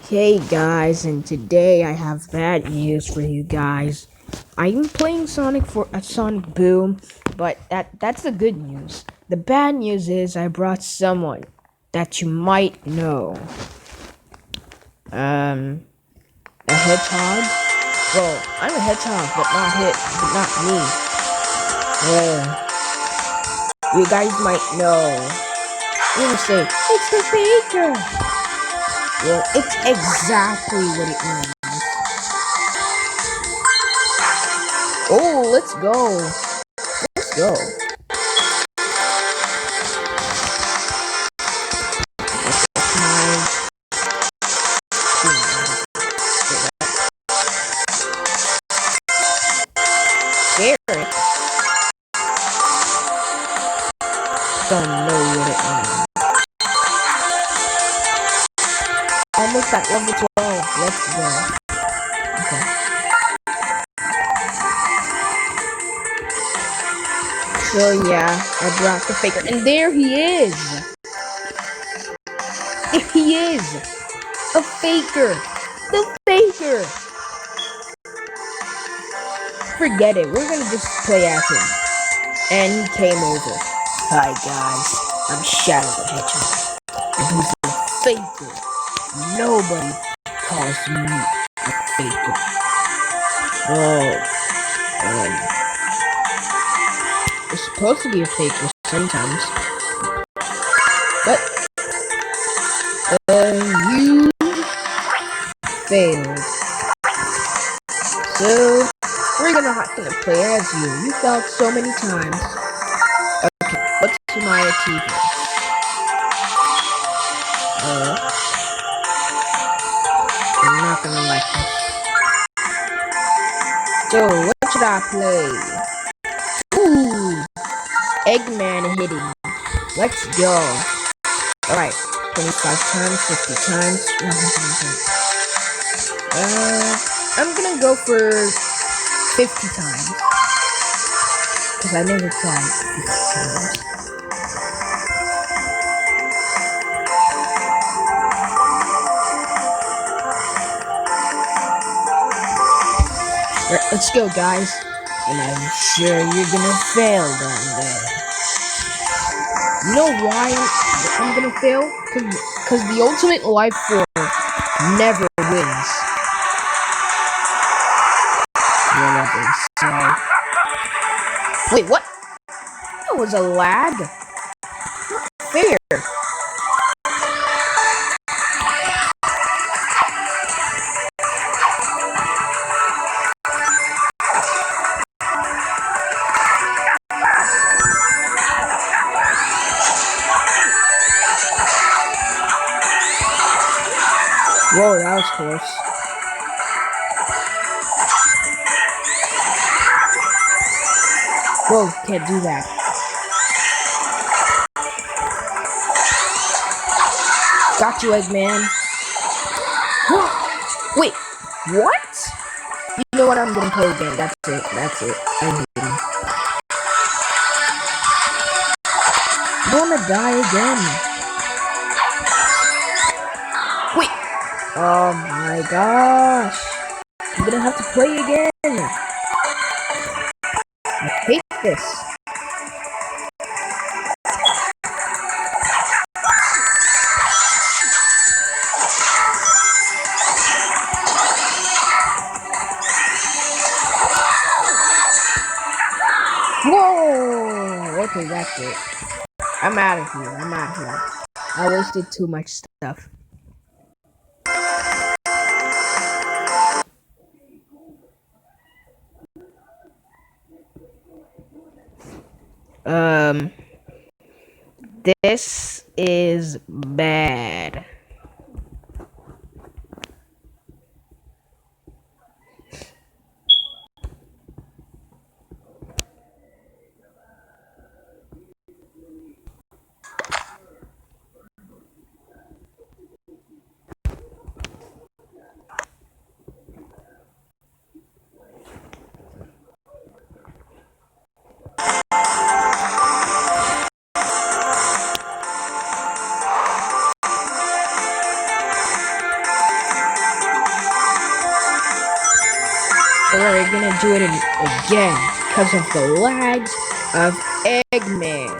Hey guys, and today I have bad news for you guys. I'm playing Sonic Boom, but that's the good news. The bad news is I brought someone that you might know. A hedgehog. Well, I'm a hedgehog, but not me. You guys might know. You're gonna say it's the baker. Well, it's exactly what it means. Oh, let's go. Let's go. My Derek don't know what it means. Almost at level 12. Let's go. Okay. So yeah, I brought the faker. And there he is! He is! A faker! The faker! Forget it, we're gonna just play as him. And he came over. Hi guys, I'm Shadow the Hedgehog. And he's a faker. Nobody calls me a faker. It's supposed to be a faker sometimes. But you failed. So we're gonna play as you. You failed so many times. Okay, what's my achievement? I'm not gonna like this. So what should I play? Ooh, Eggman hitting. Let's go. Alright, 25 times, 50 times, 100 times. I'm gonna go for 50 times. Because I never tried 50 times. Right, let's go, guys. And I'm sure you're gonna fail down there. You know why I'm gonna fail? Because the ultimate life form never wins. Whatever, so... Wait, what? That was a lag? Not fair. Whoa, that was close. Whoa, can't do that. Got you, Eggman. Wait, what? You know what? I'm gonna play again. That's it. I hate him. I wanna die again. Wait. Oh my gosh. I'm gonna have to play again. I hate this. Whoa! Okay, that's it. I'm out of here. I wasted too much stuff. This is bad. we're gonna do it again because of the lags of Eggman.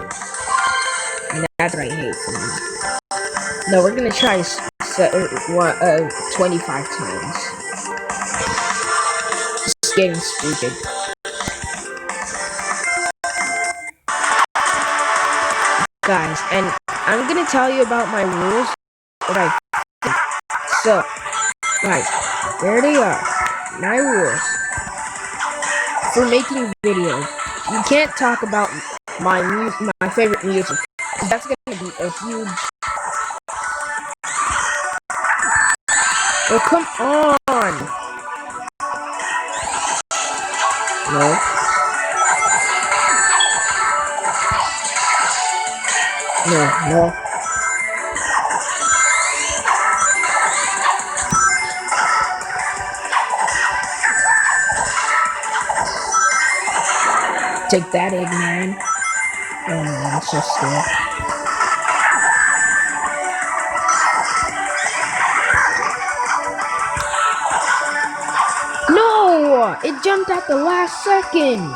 And that's what I hate from me. No, we're gonna try 25 times. It's getting stupid. Guys, and I'm gonna tell you about my rules. Right. So, guys, there they are. My rules for making videos. You can't talk about my favorite music. That's gonna be a huge. Oh, come on! No. No. Take that, Eggman. Oh no, I'm so scared. No! It jumped at the last second!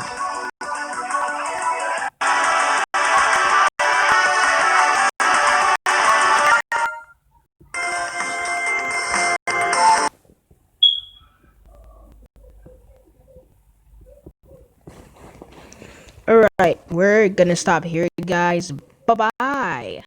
Alright, we're gonna stop here, guys. Bye-bye!